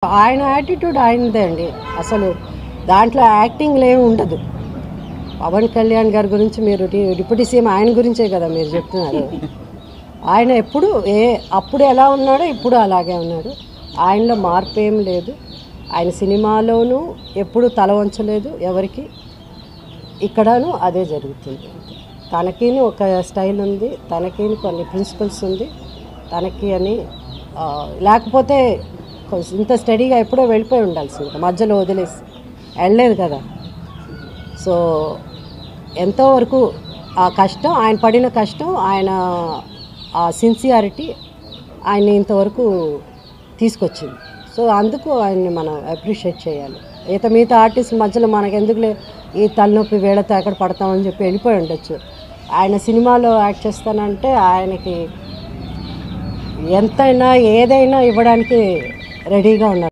ఆయన యాటిట్యూడ్ ఆయనదే అండి. అసలు దాంట్లో యాక్టింగ్ ఏమి ఉండదు. పవన్ కళ్యాణ్ గారి గురించి మీరు డిప్యూటీ సీఎం ఆయన గురించే కదా మీరు చెప్తున్నారు. ఆయన ఎప్పుడు అప్పుడు ఎలా ఉన్నాడో ఇప్పుడు అలాగే ఉన్నాడు. ఆయనలో మార్పు ఏం లేదు. ఆయన సినిమాలోనూ ఎప్పుడు తల వంచలేదు ఎవరికి. ఇక్కడను అదే జరుగుతుంది. తనకి ఒక స్టైల్ ఉంది, తనకి కొన్ని ప్రిన్సిపల్స్ ఉంది, తనకి అని లేకపోతే ఇంత స్టడీగా ఎప్పుడో వెళ్ళిపోయి ఉండాల్సింది, మధ్యలో వదిలేసి వెళ్ళలేదు కదా. సో ఎంతవరకు ఆ కష్టం, ఆయన పడిన కష్టం, ఆయన ఆ సిన్సియారిటీ ఆయన ఇంతవరకు తీసుకొచ్చింది. సో అందుకు ఆయన్ని మనం అప్రిషియేట్ చేయాలి. మిగతా ఆర్టిస్ట్ మధ్యలో మనకు ఎందుకులే ఈ తలనొప్పి వేళతో ఎక్కడ పడతామని చెప్పి వెళ్ళిపోయి ఉండొచ్చు. ఆయన సినిమాలో యాక్ట్ చేస్తానంటే ఆయనకి ఎంతైనా ఏదైనా ఇవ్వడానికి రెడీగా ఉన్నారు.